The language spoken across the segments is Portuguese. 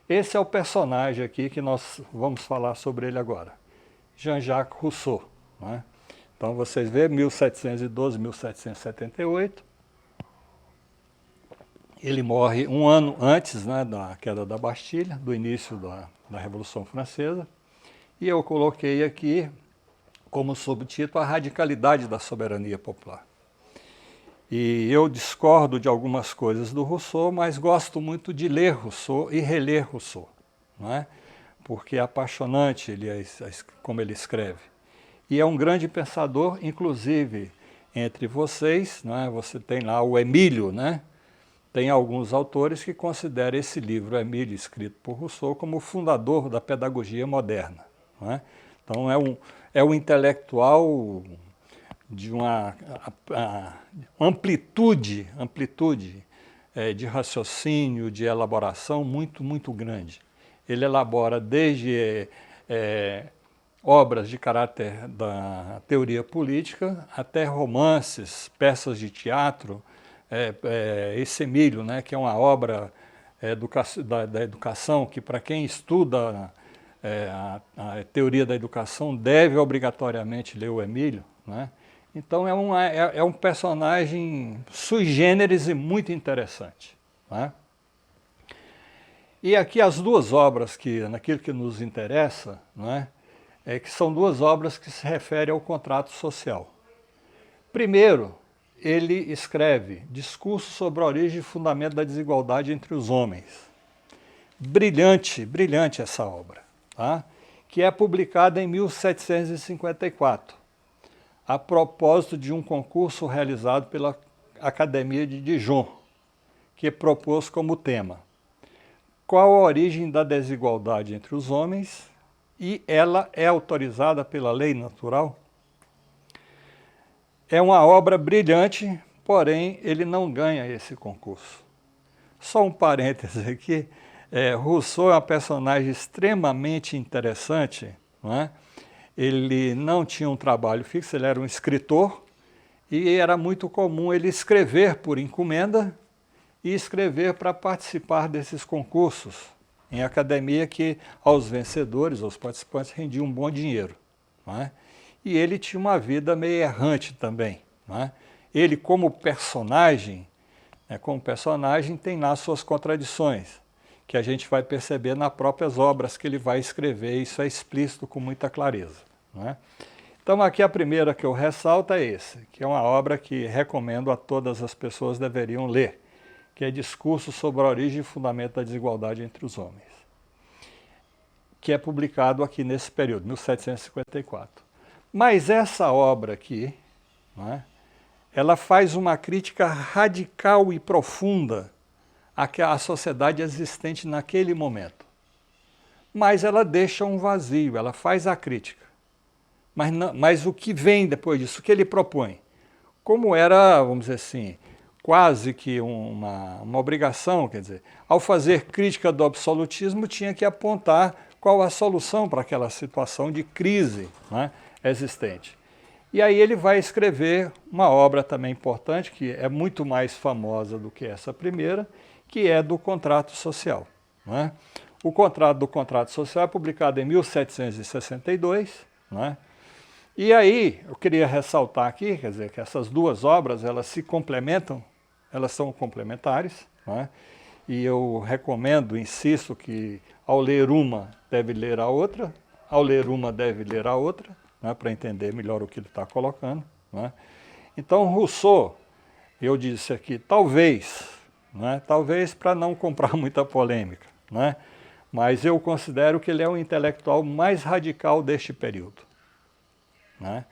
Esse é o personagem aqui que nós vamos falar sobre ele agora, Jean-Jacques Rousseau, não é? Então vocês veem, 1712, 1778, ele morre um ano antes, né, da queda da Bastilha, do início da Revolução Francesa, e eu coloquei aqui como subtítulo a radicalidade da soberania popular. E eu discordo de algumas coisas do Rousseau, mas gosto muito de ler Rousseau e reler Rousseau, não é? Porque é apaixonante como ele escreve. E é um grande pensador, inclusive entre vocês, não é? Você tem lá o Emílio, né? Tem alguns autores que consideram esse livro, Emílio, escrito por Rousseau, como o fundador da pedagogia moderna, não é? Então é um intelectual de uma amplitude de raciocínio, de elaboração muito grande. Ele elabora desde obras de caráter da teoria política até romances, peças de teatro. Esse Emílio, né, que é uma obra da educação, que para quem estuda a teoria da educação deve obrigatoriamente ler o Emílio, né? Então é um personagem sui generis e muito interessante, né? E aqui as duas obras naquilo que nos interessa, né, que são duas obras que se referem ao contrato social. Primeiro, ele escreve Discurso sobre a origem e fundamento da desigualdade entre os homens. Brilhante, brilhante essa obra, tá? Que é publicada em 1754, a propósito de um concurso realizado pela Academia de Dijon, que propôs como tema qual a origem da desigualdade entre os homens e ela é autorizada pela lei natural? É uma obra brilhante, porém ele não ganha esse concurso. Só um parêntese aqui, Rousseau é um personagem extremamente interessante, não é? Ele não tinha um trabalho fixo, ele era um escritor e era muito comum ele escrever por encomenda e escrever para participar desses concursos em academia que aos vencedores, aos participantes, rendiam um bom dinheiro, não é? E ele tinha uma vida meio errante também, não é? Ele como personagem tem lá suas contradições, que a gente vai perceber nas próprias obras que ele vai escrever, isso é explícito com muita clareza, não é? Então aqui a primeira que eu ressalto é esse, que é uma obra que recomendo a todas as pessoas deveriam ler, que é Discurso sobre a origem e fundamento da desigualdade entre os homens, que é publicado aqui nesse período, 1754. Mas essa obra aqui, não é, ela faz uma crítica radical e profunda à sociedade existente naquele momento. Mas ela deixa um vazio, ela faz a crítica. Mas o que vem depois disso, o que ele propõe? Como era, vamos dizer assim, quase que uma obrigação, quer dizer, ao fazer crítica do absolutismo, tinha que apontar qual a solução para aquela situação de crise, né, existente. E aí ele vai escrever uma obra também importante, que é muito mais famosa do que essa primeira, que é do contrato social, né? O contrato social é publicado em 1762, né? E aí eu queria ressaltar aqui, quer dizer, que essas duas obras elas se complementam, elas são complementares, né? E eu recomendo, insisto, que ao ler uma deve ler a outra, ao ler uma deve ler a outra, né, para entender melhor o que ele está colocando, né? Então Rousseau, eu disse aqui, talvez, né, talvez para não comprar muita polêmica, né, mas eu considero que ele é o intelectual mais radical deste período, né,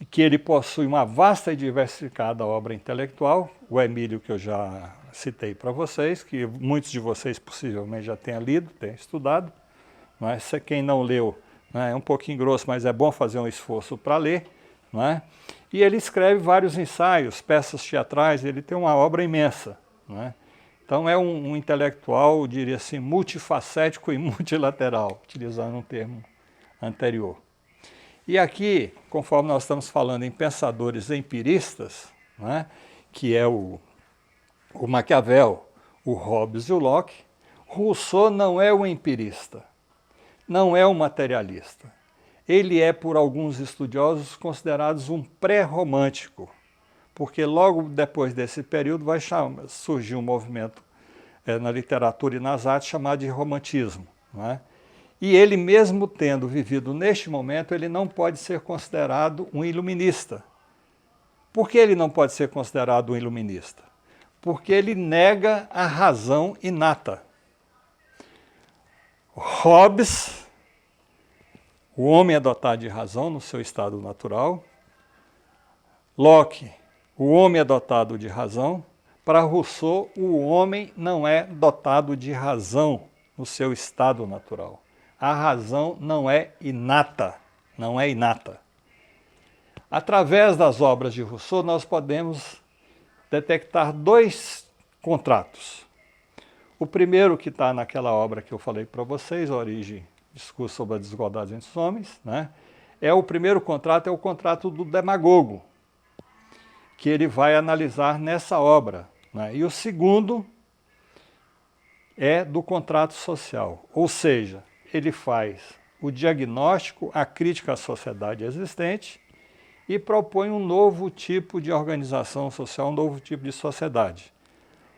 e que ele possui uma vasta e diversificada obra intelectual, o Emílio que eu já citei para vocês, que muitos de vocês possivelmente já tenham lido, tenham estudado, mas quem não leu, né, é um pouquinho grosso, mas é bom fazer um esforço para ler, não é? E ele escreve vários ensaios, peças teatrais, ele tem uma obra imensa, não é? Então é um intelectual, diria assim, multifacético e multilateral, utilizando um termo anterior. E aqui, conforme nós estamos falando em pensadores empiristas, né, que é o Maquiavel, o Hobbes e o Locke Rousseau não é um empirista, não é um materialista. Ele é, por alguns estudiosos, considerado um pré-romântico, porque logo depois desse período vai surgir um movimento na literatura e nas artes chamado de romantismo. Não é? E ele, mesmo tendo vivido neste momento, ele não pode ser considerado um iluminista. Por que ele não pode ser considerado um iluminista? Porque ele nega a razão inata. Hobbes, o homem é dotado de razão no seu estado natural. Locke, o homem é dotado de razão. Para Rousseau, o homem não é dotado de razão no seu estado natural. A razão não é inata, não é inata. Através das obras de Rousseau, nós podemos detectar dois contratos. O primeiro, que está naquela obra que eu falei para vocês, A Origem, Discurso sobre a Desigualdade entre os Homens, né? O primeiro contrato é o contrato do demagogo, que ele vai analisar nessa obra. Né? E o segundo é do contrato social, ou seja, ele faz o diagnóstico, a crítica à sociedade existente e propõe um novo tipo de organização social, um novo tipo de sociedade,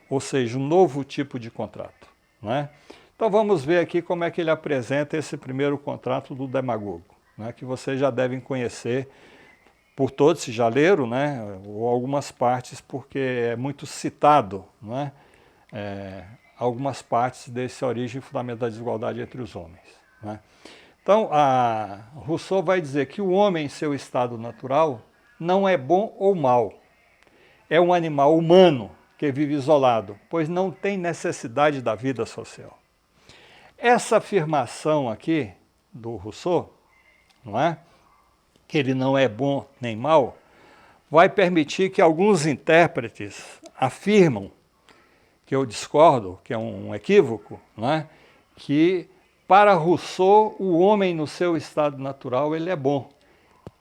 ou seja, um novo tipo de contrato. Né? Então vamos ver aqui como é que ele apresenta esse primeiro contrato do demagogo, né? Que vocês já devem conhecer por todos, se já leram, né? Ou algumas partes, porque é muito citado, né? Algumas partes desse Origem e Fundamento da Desigualdade entre os Homens. Né? Então, Rousseau vai dizer que o homem, em seu estado natural, não é bom ou mal. É um animal humano que vive isolado, pois não tem necessidade da vida social. Essa afirmação aqui do Rousseau, não é? Que ele não é bom nem mal, vai permitir que alguns intérpretes afirmam, que eu discordo, que é um equívoco, não é? Que para Rousseau o homem no seu estado natural ele é bom.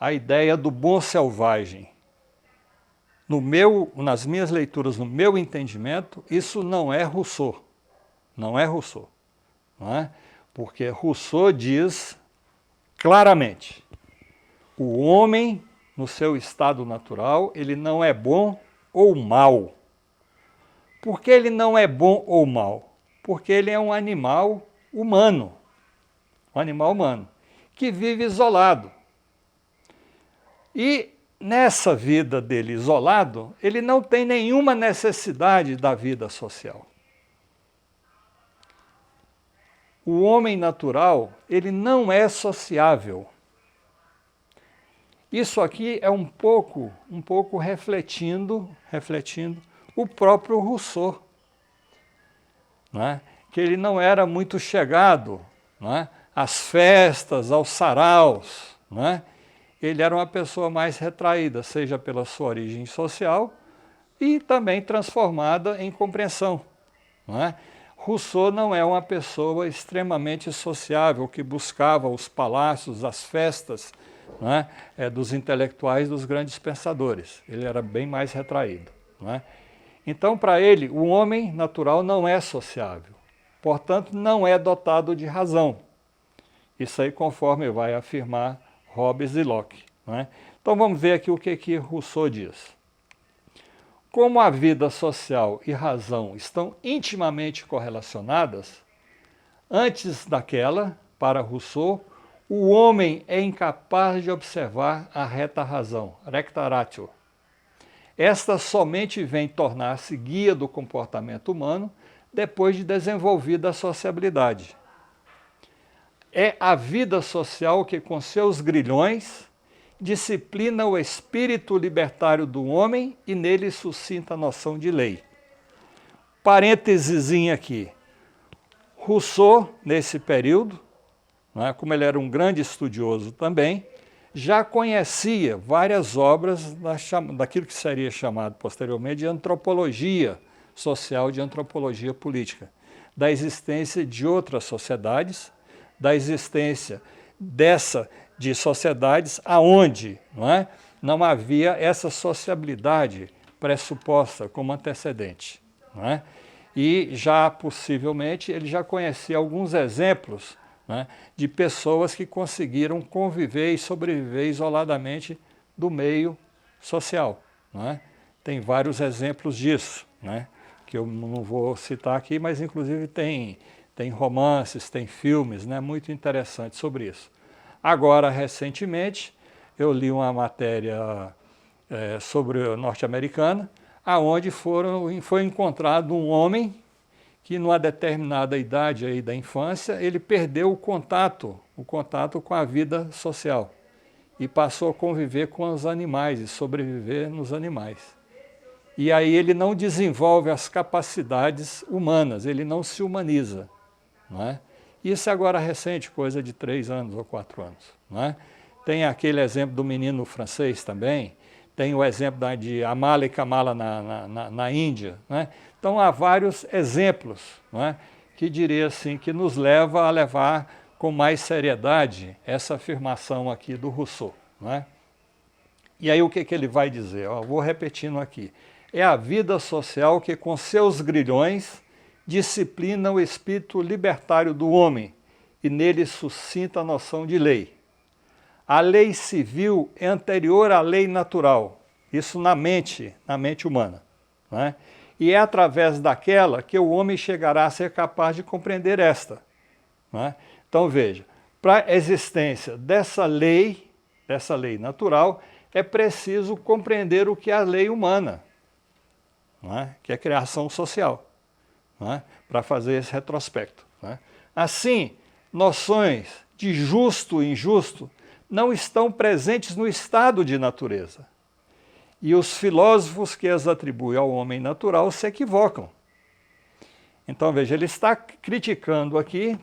A ideia do bom selvagem. Nas minhas leituras, no meu entendimento, isso não é Rousseau. Não é Rousseau. Não é? Porque Rousseau diz claramente, o homem no seu estado natural, ele não é bom ou mal. Por que ele não é bom ou mal? Porque ele é um animal humano, que vive isolado. E nessa vida dele isolado, ele não tem nenhuma necessidade da vida social. O homem natural, ele não é sociável. Isso aqui é um pouco refletindo o próprio Rousseau, né? Que ele não era muito chegado, né, às festas, aos saraus, né? Ele era uma pessoa mais retraída, seja pela sua origem social e também transformada em compreensão. Né? Rousseau não é uma pessoa extremamente sociável, que buscava os palácios, as festas, né, dos intelectuais, dos grandes pensadores. Ele era bem mais retraído. Né? Então, para ele, o homem natural não é sociável, portanto, não é dotado de razão. Isso aí conforme vai afirmar Hobbes e Locke. Né? Então vamos ver aqui o que Rousseau diz. Como a vida social e razão estão intimamente correlacionadas, antes daquela, para Rousseau, o homem é incapaz de observar a reta razão, recta ratio. Esta somente vem tornar-se guia do comportamento humano depois de desenvolvida a sociabilidade. É a vida social que, com seus grilhões, disciplina o espírito libertário do homem e nele suscita a noção de lei. Parênteses aqui. Rousseau, nesse período, né, como ele era um grande estudioso também, já conhecia várias obras daquilo que seria chamado posteriormente de antropologia social, de antropologia política, da existência de outras sociedades, da existência de sociedades aonde não havia essa sociabilidade pressuposta como antecedente. Não é? E já, possivelmente, ele já conhecia alguns exemplos, né, de pessoas que conseguiram conviver e sobreviver isoladamente do meio social. Né? Tem vários exemplos disso, né, que eu não vou citar aqui, mas inclusive tem romances, tem filmes, né, muito interessantes sobre isso. Agora, recentemente, eu li uma matéria sobre norte-americana, aonde foi encontrado um homem que, numa determinada idade aí da infância, ele perdeu o contato com a vida social e passou a conviver com os animais e sobreviver nos animais. E aí ele não desenvolve as capacidades humanas, ele não se humaniza. Não é? Isso é agora recente, coisa de 3 anos ou 4 anos. Não é? Tem aquele exemplo do menino francês também, tem o exemplo de Amala e Kamala na Índia. Né? Então há vários exemplos, não é? Que diria assim, que nos leva a levar com mais seriedade essa afirmação aqui do Rousseau. Não é? E aí o que ele vai dizer? Eu vou repetindo aqui. É a vida social que com seus grilhões disciplina o espírito libertário do homem e nele suscita a noção de lei. A lei civil é anterior à lei natural, isso na mente humana. Né? E é através daquela que o homem chegará a ser capaz de compreender esta. Né? Então veja, para a existência dessa lei natural, é preciso compreender o que é a lei humana, né? Que é a criação social, né? Para fazer esse retrospecto. Né? Assim, noções de justo e injusto não estão presentes no estado de natureza. E os filósofos que as atribuem ao homem natural se equivocam. Então, veja, ele está criticando aqui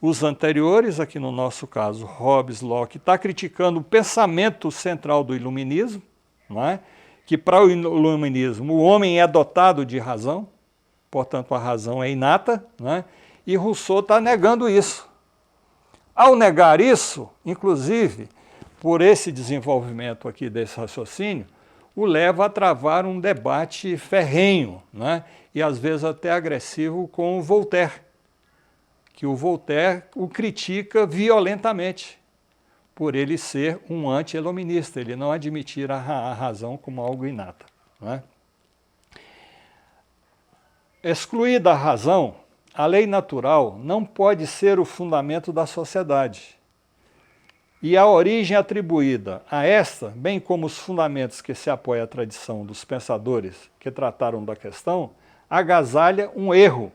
os anteriores, aqui no nosso caso, Hobbes, Locke, está criticando o pensamento central do iluminismo, não é? Que para o iluminismo o homem é dotado de razão, portanto a razão é inata, não é? E Rousseau está negando isso. Ao negar isso, inclusive, por esse desenvolvimento aqui desse raciocínio, o leva a travar um debate ferrenho, né? E às vezes até agressivo com o Voltaire, que o Voltaire o critica violentamente, por ele ser um anti-iluminista, ele não admitir a razão como algo inato. Né? Excluída a razão, a lei natural não pode ser o fundamento da sociedade. E a origem atribuída a esta, bem como os fundamentos que se apoia à tradição dos pensadores que trataram da questão, agasalha um erro.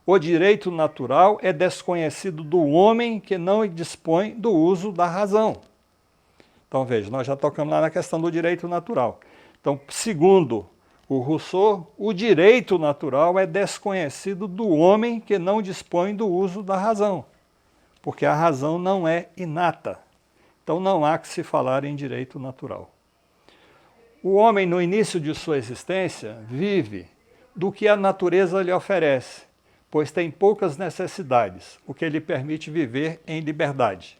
O direito natural é desconhecido do homem que não dispõe do uso da razão. Então veja, nós já tocamos lá na questão do direito natural. Então, segundo o Rousseau, o direito natural é desconhecido do homem que não dispõe do uso da razão, porque a razão não é inata. Então não há que se falar em direito natural. O homem, no início de sua existência, vive do que a natureza lhe oferece, pois tem poucas necessidades, o que lhe permite viver em liberdade.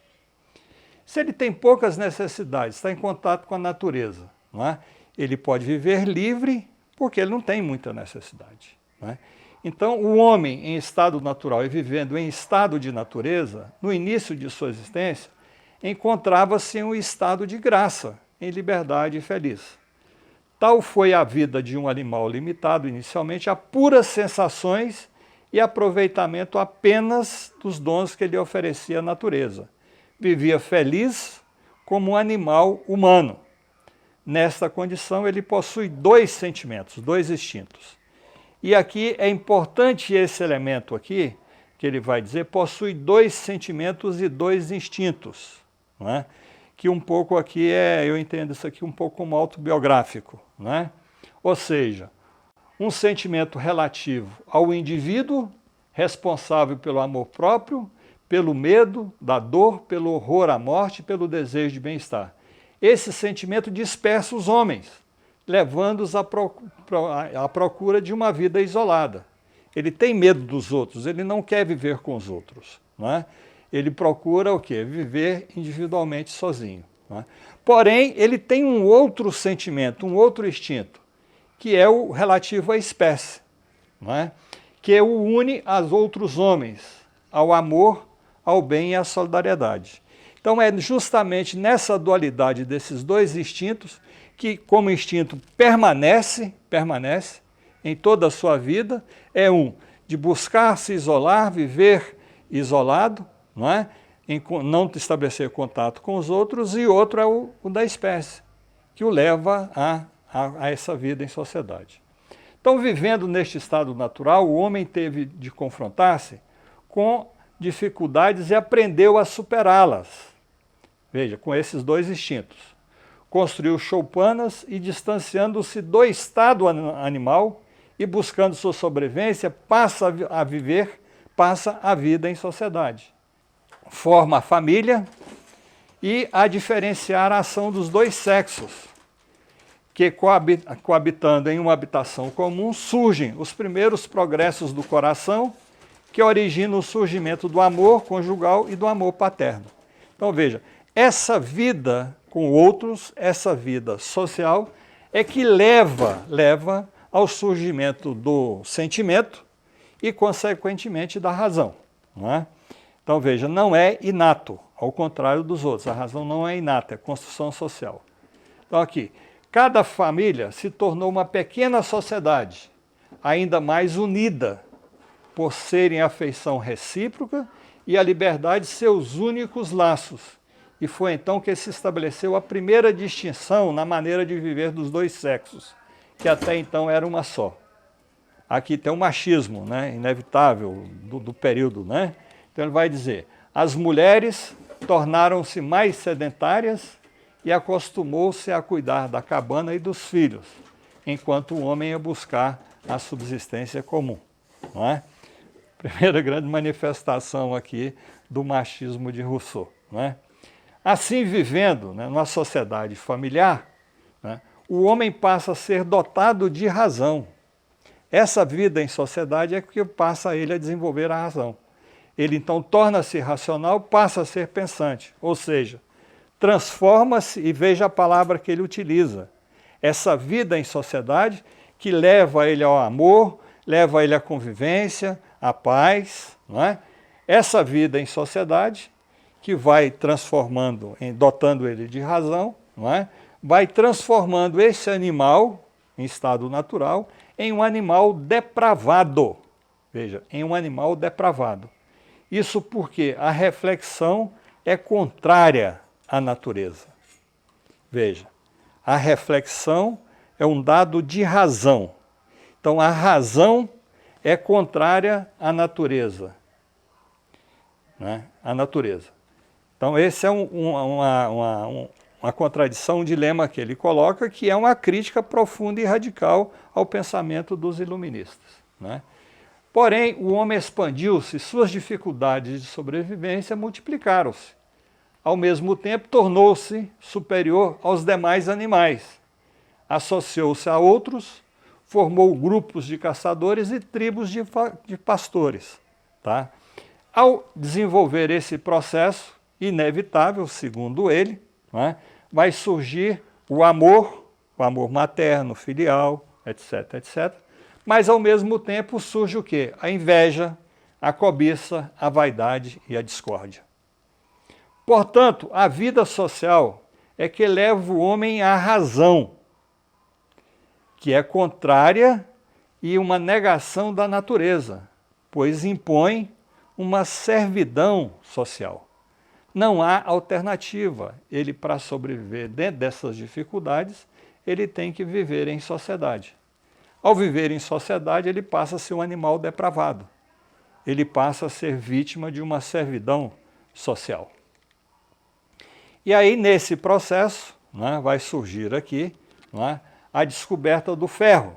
Se ele tem poucas necessidades, está em contato com a natureza, não é? Ele pode viver livre porque ele não tem muita necessidade. Não é? Então, o homem em estado natural e vivendo em estado de natureza, no início de sua existência, encontrava-se em um estado de graça, em liberdade e feliz. Tal foi a vida de um animal limitado inicialmente a puras sensações e aproveitamento apenas dos dons que lhe oferecia a natureza. Vivia feliz como um animal humano. Nesta condição, ele possui 2 sentimentos, 2 instintos. E aqui é importante esse elemento aqui, que ele vai dizer, possui 2 sentimentos e 2 instintos. Não é? Que um pouco aqui eu entendo isso aqui um pouco como autobiográfico. Não é? Ou seja, um sentimento relativo ao indivíduo, responsável pelo amor próprio, pelo medo da dor, pelo horror à morte, pelo desejo de bem-estar. Esse sentimento dispersa os homens, levando-os à procura de uma vida isolada. Ele tem medo dos outros, ele não quer viver com os outros. Não é? Ele procura o quê? Viver individualmente sozinho. Não é? Porém, ele tem um outro sentimento, um outro instinto, que é o relativo à espécie, não é? Que o une aos outros homens, ao amor, ao bem e à solidariedade. Então é justamente nessa dualidade desses dois instintos que, como instinto permanece em toda a sua vida, é um de buscar se isolar, viver isolado, não é? Não estabelecer contato com os outros, e outro é o da espécie, que o leva a essa vida em sociedade. Então, vivendo neste estado natural, o homem teve de confrontar-se com dificuldades e aprendeu a superá-las. Veja, com esses dois instintos. Construiu choupanas e, distanciando-se do estado animal e buscando sua sobrevivência, passa a vida em sociedade. Forma a família e a diferenciar a ação dos dois sexos, que coabitando em uma habitação comum, surgem os primeiros progressos do coração, que originam o surgimento do amor conjugal e do amor paterno. Então veja, essa vida com outros, essa vida social, é que leva ao surgimento do sentimento e, consequentemente, da razão, não é? Então veja, não é inato, ao contrário dos outros. A razão não é inata, é construção social. Então aqui, cada família se tornou uma pequena sociedade, ainda mais unida, por serem a afeição recíproca e a liberdade seus únicos laços. E foi então que se estabeleceu a primeira distinção na maneira de viver dos dois sexos, que até então era uma só. Aqui tem o machismo, né, inevitável do período, né? Então ele vai dizer, as mulheres tornaram-se mais sedentárias e acostumou-se a cuidar da cabana e dos filhos, enquanto o homem ia buscar a subsistência comum, não é? Primeira grande manifestação aqui do machismo de Rousseau, não é? Assim, vivendo, né, numa sociedade familiar, né, o homem passa a ser dotado de razão. Essa vida em sociedade é que passa ele a desenvolver a razão. Ele então torna-se racional, passa a ser pensante, ou seja, transforma-se, e veja a palavra que ele utiliza. Essa vida em sociedade que leva ele ao amor, leva ele à convivência, à paz, não é? Essa vida em sociedade que vai transformando, dotando ele de razão, não é? Vai transformando esse animal, em estado natural, em um animal depravado. Veja, em um animal depravado. Isso porque a reflexão é contrária à natureza. Veja, a reflexão é um dado de razão. Então, a razão é contrária à natureza. Né? A natureza. Então, esse é uma contradição, um dilema que ele coloca, que é uma crítica profunda e radical ao pensamento dos iluministas. Né? Porém, o homem expandiu-se, suas dificuldades de sobrevivência multiplicaram-se. Ao mesmo tempo, tornou-se superior aos demais animais. Associou-se a outros, formou grupos de caçadores e tribos de pastores. Tá? Ao desenvolver esse processo inevitável, segundo ele, né, vai surgir o amor materno, filial, etc, etc. Mas, ao mesmo tempo, surge o quê? A inveja, a cobiça, a vaidade e a discórdia. Portanto, a vida social é que leva o homem à razão, que é contrária e uma negação da natureza, pois impõe uma servidão social. Não há alternativa. Ele, para sobreviver dentro dessas dificuldades, ele tem que viver em sociedade. Ao viver em sociedade, ele passa a ser um animal depravado. Ele passa a ser vítima de uma servidão social. E aí, nesse processo, né, vai surgir aqui, né, a descoberta do ferro.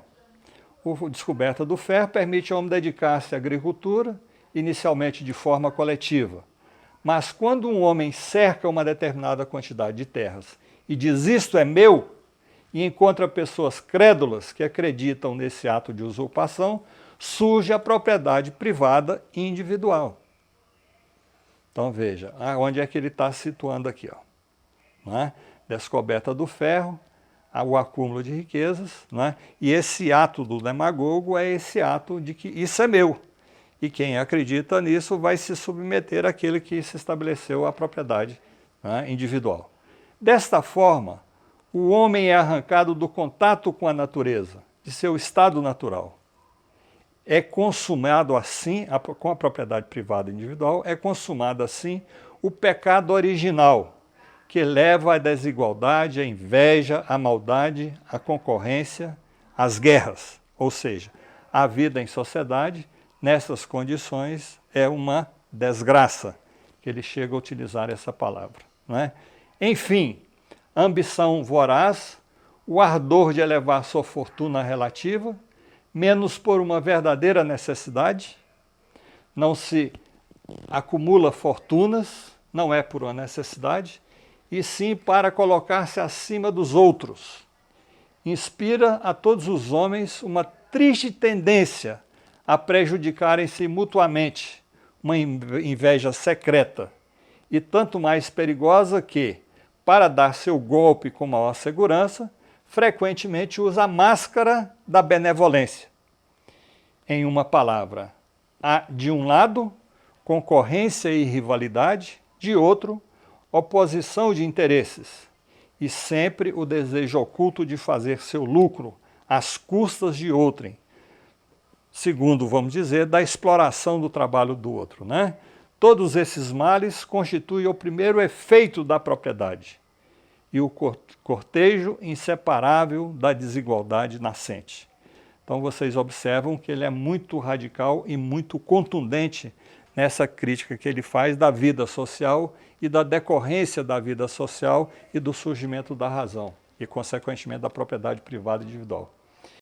A descoberta do ferro permite ao homem dedicar-se à agricultura, inicialmente de forma coletiva. Mas quando um homem cerca uma determinada quantidade de terras e diz isto é meu, e encontra pessoas crédulas que acreditam nesse ato de usurpação, surge a propriedade privada e individual. Então veja, onde é que ele está situando aqui, ó. Não é? Descoberta do ferro, o acúmulo de riquezas, né? E esse ato do demagogo é esse ato de que isso é meu. E quem acredita nisso vai se submeter àquele que se estabeleceu a propriedade, né, individual. Desta forma, o homem é arrancado do contato com a natureza, de seu estado natural. É consumado assim, com a propriedade privada individual, é consumado assim o pecado original, que leva à desigualdade, à inveja, à maldade, à concorrência, às guerras. Ou seja, a vida em sociedade, nessas condições, é uma desgraça, que ele chega a utilizar essa palavra, não é? Enfim, ambição voraz, o ardor de elevar sua fortuna relativa, menos por uma verdadeira necessidade, não se acumula fortunas, não é por uma necessidade, e sim para colocar-se acima dos outros. Inspira a todos os homens uma triste tendência a prejudicarem-se mutuamente, uma inveja secreta, e tanto mais perigosa que, para dar seu golpe com maior segurança, frequentemente usa a máscara da benevolência. Em uma palavra, há, de um lado, concorrência e rivalidade, de outro, oposição de interesses, e sempre o desejo oculto de fazer seu lucro às custas de outrem, segundo, vamos dizer, da exploração do trabalho do outro, né? Todos esses males constituem o primeiro efeito da propriedade e o cortejo inseparável da desigualdade nascente. Então vocês observam que ele é muito radical e muito contundente nessa crítica que ele faz da vida social e da decorrência da vida social e do surgimento da razão e, consequentemente, da propriedade privada individual.